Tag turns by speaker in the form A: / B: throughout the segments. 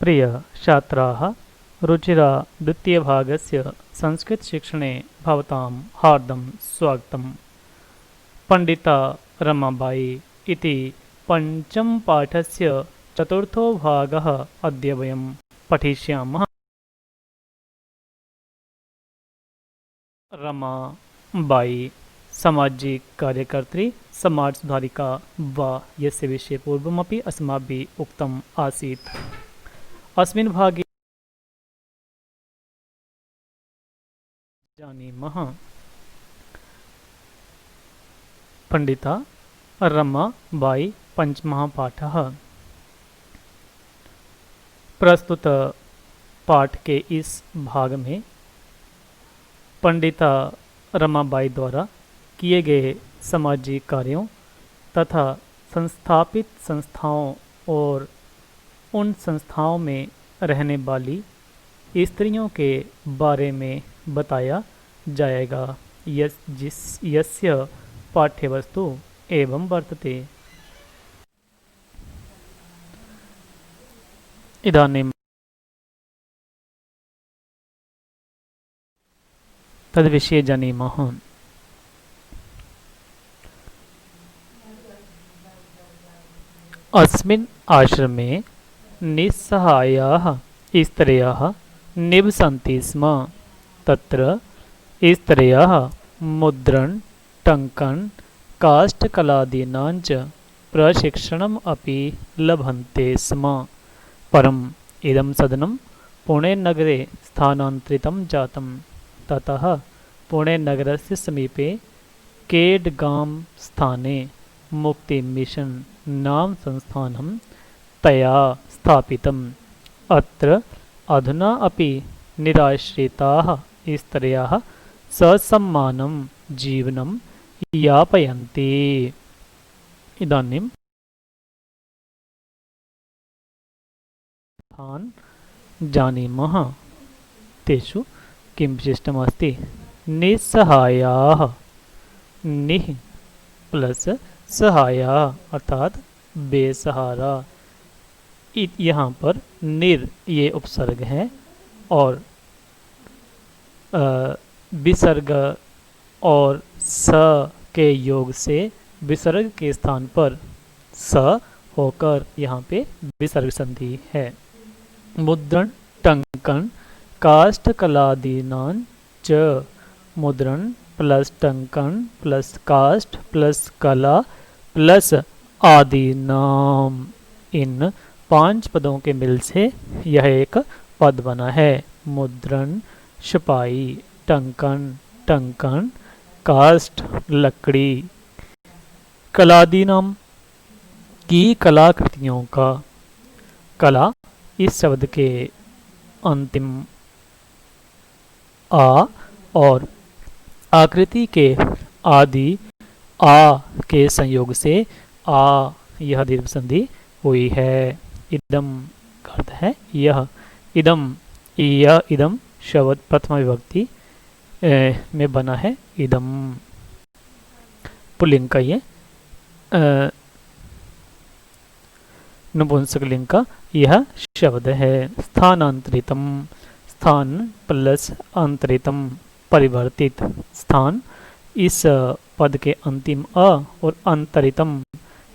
A: प्रिय छात्राः, रुचिरा द्वितीयभागस्य संस्कृतशिक्षणे भवतां हार्दं स्वागतम्। पंडिता रमाबाई इति पञ्चमपाठस्य चतुर्थो भागः अद्य वयं पठिष्यामः। रमाबाई सामाजिक कार्यकर्त्री, समाज सुधारिका वा यस्य विषये पूर्वमपि अस्माभिः उक्तम् आसीत्। अस्मिन् भागे जानीमः पंडिता रमाबाई पंचमः पाठः। प्रस्तुत पाठ के इस भाग में पंडिता रमाबाई द्वारा किए गए सामाजिक कार्यों तथा संस्थापित संस्थाओं और उन संस्थाओं में रहने वाली स्त्रियों के बारे में बताया जाएगा। यस्य पाठ्यवस्तु एवं वर्तते। इदानीं तद्विषये जानीमः। अस्मिन् आश्रमे निस्सहायाः स्त्रियः निवसन्ति स्म। तत्र स्त्रियः मुद्रण, टङ्कन, काष्ठकलादीनां च प्रशिक्षणम् अपि लभन्ते स्म। परम् इदं सदनं पुणेनगरे स्थानान्तरितं जातं। ततः पुणेनगरस्य समीपे केडगाम स्थाने मुक्ति मिशन नाम संस्थानं तया स्थापितम्। अत्र अधुना अपि निराश्रिताः स्त्रियः ससम्मानं जीवनं यापयन्ति। इदानीं जानीमः। तेषु किं विशिष्टमस्ति। निस्सहायाः, निः प्लस सहाया अर्थात बेसहारा। यहाँ पर निर ये उपसर्ग है और विसर्ग और स के योग से विसर्ग के स्थान पर स होकर यहाँ पे विसर्ग संधि है। मुद्रण, टंकन, काष्ठकलादीनां च। मुद्रण प्लस टंकन प्लस काष्ठ प्लस कला प्लस आदि नाम, इन 5 पदों के मिल से यह एक पद बना है। मुद्रण छपाई, टंकन काष्ठ लकड़ी, कलादीनाम की कलाकृतियों का। कला इस शब्द के अंतिम आ और आकृति के आदि आ के संयोग से आ यह दीर्घ संधि हुई है। इदम का अर्थ है यह। इदम, यह इदम शब्द प्रथमा विभक्ति में बना है। इदम पुल्लिंग का ये नपुंसकलिंग का यह शब्द है। स्थानांतरितम, स्थान प्लस अंतरितम परिवर्तित। स्थान इस पद के अंतिम अ और अंतरितम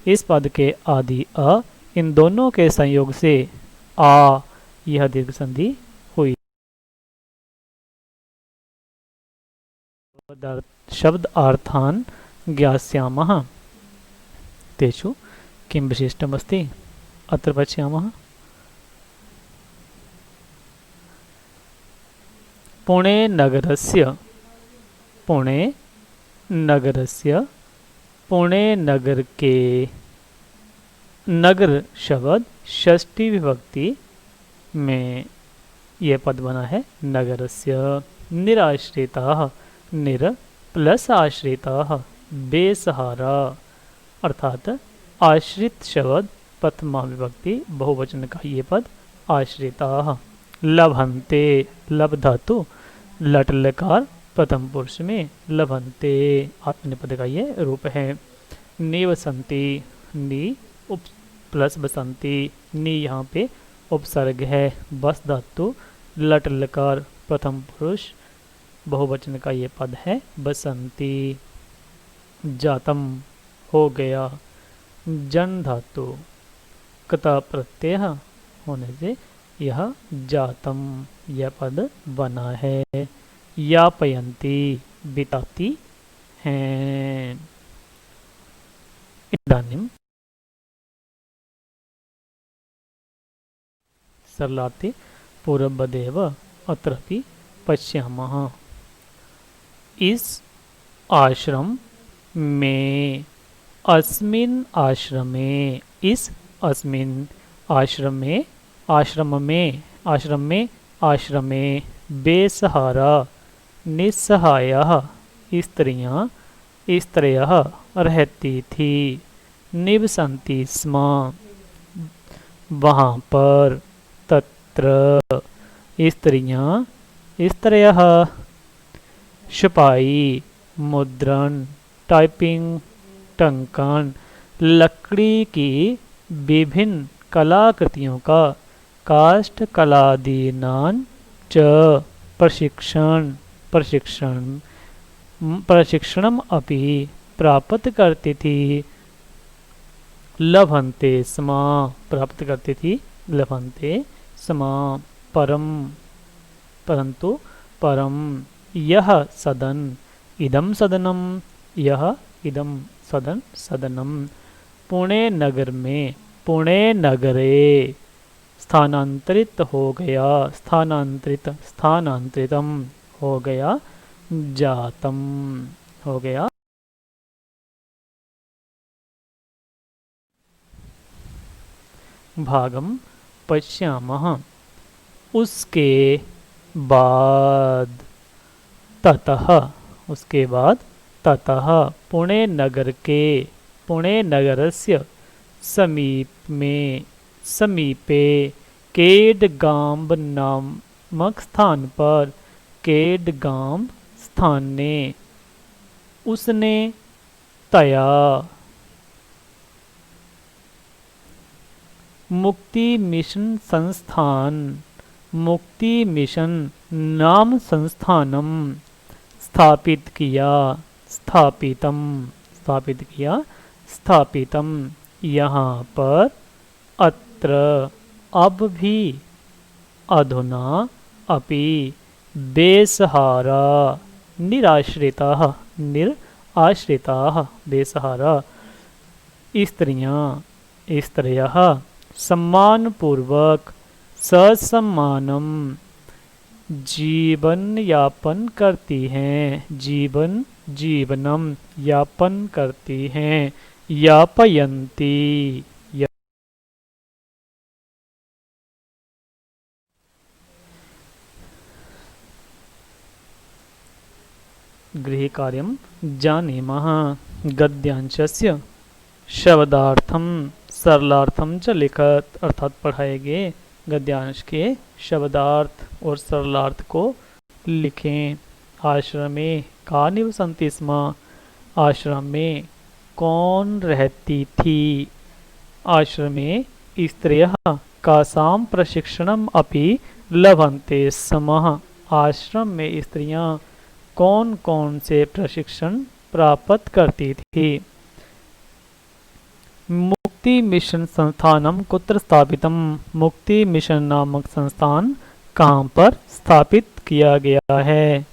A: इस पद के आदि अ, इन दोनों के संयोग से आ यह दीर्घ संधि हुई। शब्दार्थान् ज्ञास्यामः। तेषु किं विशिष्टमस्ति अत्र पश्यामः। पुणे नगरस्य, पुणे नगरस्य, पुणे नगर के। नगर शब्द षष्ठी विभक्ति में यह पद बना है नगरस्य। निराश्रिताः, निर प्लस आश्रिताः बेसहारा अर्थात आश्रित शब्द प्रथमा विभक्ति बहुवचन का ये पद आश्रिताः। लभन्ते, लब धातु लट लकार प्रथम पुरुष में लभन्ते आत्मनेपद का ये रूप है। निवसन्ति, नी उप प्लस बसंती, नी यहाँ पे उपसर्ग है। बस धातु लट लकार प्रथम पुरुष बहुवचन का ये पद है बसंती। जातम हो गया। जन धातु कता प्रत्यय होने से यह जातम यह पद बना है। यापयंती बिताती हैं। इदानीं सरलार्थे पूर्ववदेव अत्रापि पश्यामः। इस आश्रम में, अस्मिन् आश्रमे, इस अस्मिन् आश्रमे, आश्रम में, आश्रम में, आश्रमे बेसहारा निस्सहायः स्त्रियां, स्त्रियः रहती थी। निवसन्ति स्म वहाँ पर। तत्र स्त्रियां, स्त्रियः छपाई, मुद्रण, टाइपिंग, टंकन, लकड़ी की विभिन्न कलाकृतियों का, काष्ठ कलादीनां च प्रशिक्षण, प्रशिक्षणम अपि प्राप्त करती थी। लभन्ते स्म प्राप्त करती थी। लभन्ते स्म परम, परंतु परम यह सदन, इदम सदनम, यह इदम सदन, सदनम पुणे नगर में, पुणे नगरे स्थानांतरित हो गया। स्थानांतरित, स्थानांतरितम हो गया। जातम हो गया। भागम पश्यामः। उसके बाद, ततः, उसके बाद, ततः पुणे नगर के, पुणे नगरस्य समीप में, समीपे केडगांव नामक स्थान पर, केडगांव स्थान ने, उसने, तया मुक्ति मिशन संस्थान, मुक्ति मिशन नाम संस्थानम स्थापित किया। स्थापितम, स्थापित किया, स्थापितम यहाँ पर। अत्र अब भी, अधुना अपि बेसहारा निराश्रिताः, निराश्रिताः बेसहारा स्त्रियां, स्त्रियः सम्मानपूर्वक ससम्मानम जीवन यापन करती हैं। जीवन, जीवनम यापन करती हैं। यापयन्ति गृहकार्यं जानीमः। गद्यांशस्य शब्दार्थम सरलार्थम च लिखत, अर्थात पढ़ाए गए गद्यांश के शब्दार्थ और सरलार्थ को लिखें। आश्रमे का निवसन्ति स्म, आश्रम में कौन रहती थी। आश्रमे स्त्रियः कासां प्रशिक्षणम अपि लभन्ते स्म, आश्रम में स्त्रियां कौन कौन से प्रशिक्षण प्राप्त करती थी। मुक्ति मिशन संस्थानम कुत्र स्थापितम, मुक्ति मिशन नामक संस्थान कहाँ पर स्थापित किया गया है।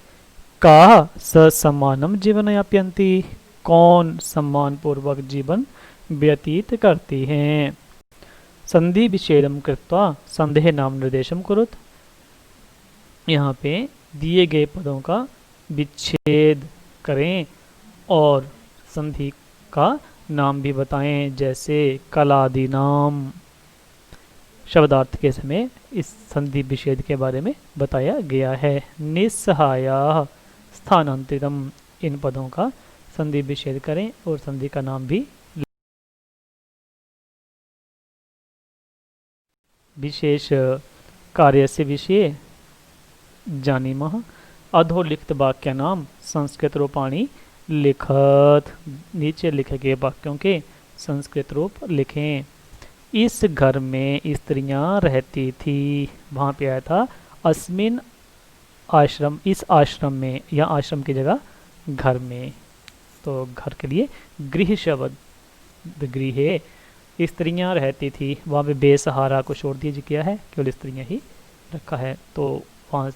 A: का ससम्मानम जीवन यापयन्ति, कौन सम्मान पूर्वक जीवन व्यतीत करती हैं। संधि विच्छेदम कृत्वा संदेह नाम निर्देशम कुरुत, यहाँ पे दिए गए पदों का विच्छेद करें और संधि का नाम भी बताएं। जैसे कलादि नाम, शब्दार्थ के समय इस संधि विच्छेद के बारे में बताया गया है। निस्सहाया स्थानांतरितम, इन पदों का संधि विच्छेद करें और संधि का नाम भी। विशेष कार्य से विषय जानीमः। अधोलिखित वाक्य नाम संस्कृत रूपाणी लिखत, नीचे लिखे गए वाक्यों के संस्कृत रूप लिखें। इस घर में स्त्रियां रहती थी। वहाँ पे आया था अस्मिन आश्रम, इस आश्रम में, या आश्रम की जगह घर में। तो घर के लिए गृह शब्द, गृहे स्त्रियां रहती थी। वहाँ पे बेसहारा को छोड़ दिया गया है, केवल स्त्रियां ही रखा है। तो वहाँ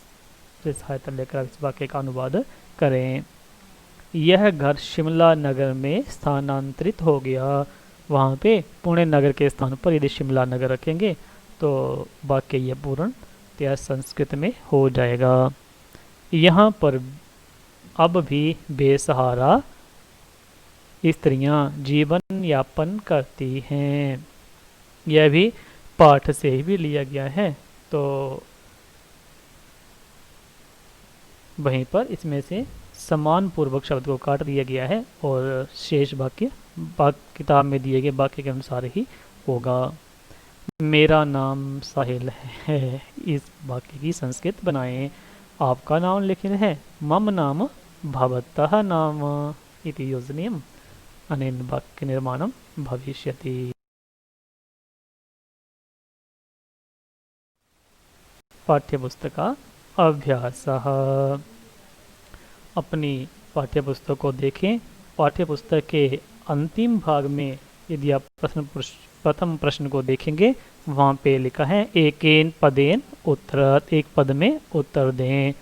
A: से सहायता लेकर आप इस वाक्य का अनुवाद करें। यह घर शिमला नगर में स्थानांतरित हो गया। वहाँ पे पुणे नगर के स्थान पर यदि शिमला नगर रखेंगे तो वाक्य यह पूर्णतया संस्कृत में हो जाएगा। यहाँ पर अब भी बेसहारा स्त्रियां जीवन यापन करती हैं। यह भी पाठ से ही भी लिया गया है। तो वहीं पर इसमें से समान पूर्वक शब्द को काट दिया गया है और शेष वाक्य किताब में दिए गए वाक्य के अनुसार ही होगा। मेरा नाम साहिल है, इस वाक्य की संस्कृत बनाएं। आपका नाम लिखित है, मम नाम भवतः नाम इति योजनीयम् अनेन वाक्य निर्माणं भविष्यति। पाठ्यपुस्तका अभ्यासः। अपनी पाठ्यपुस्तक को देखें। पाठ्यपुस्तक के अंतिम भाग में यदि आप प्रथम प्रश्न को देखेंगे, वहाँ पे लिखा है एकेन पदेन उत्तरत, एक पद में उत्तर दें।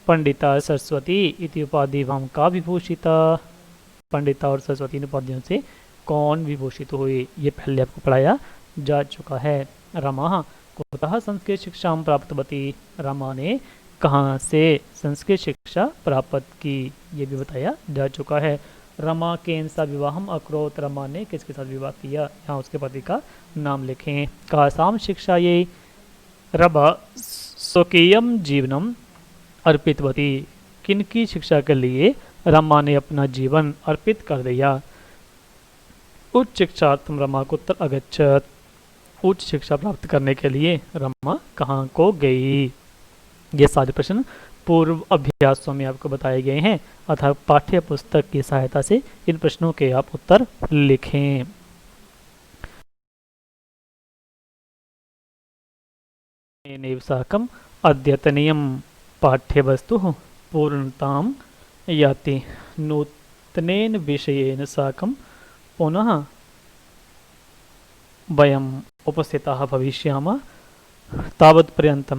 A: पंडिता सरस्वती इति उपाधि वहाँ का विभूषिता। पंडिता और सरस्वती इन उपाधियों से कौन विभूषित हुए, ये पहले आपको पढ़ाया जा चुका है। रमा कुतः संस्कृत शिक्षा प्राप्तवती, रमा ने कहाँ से संस्कृत शिक्षा प्राप्त की, ये भी बताया जा चुका है। रमा केन सा विवाहम अकरोत, रमा ने किसके साथ विवाह किया, यहाँ उसके पति का नाम लिखें। कासाम शिक्षा ये रबा स्वकीयम जीवनम अर्पितवती, किनकी शिक्षा के लिए रमा ने अपना जीवन अर्पित कर दिया। उच्च शिक्षार्थम रमा कुत्र अगच्छत, उच्च शिक्षा प्राप्त करने के लिए रमा कहाँ को गई। ये सारे प्रश्न पूर्व अभ्यासों में आपको बताए गए हैं, अतः पाठ्य पुस्तक की सहायता से इन प्रश्नों के आप उत्तर लिखें। साकम अद्यतनीयम पाठ्यवस्तु पूर्णतां याति, नूतनेन विषयेन साकं पुनः वयम् उपस्थिताः भविष्यामः। तावत्पर्यन्तं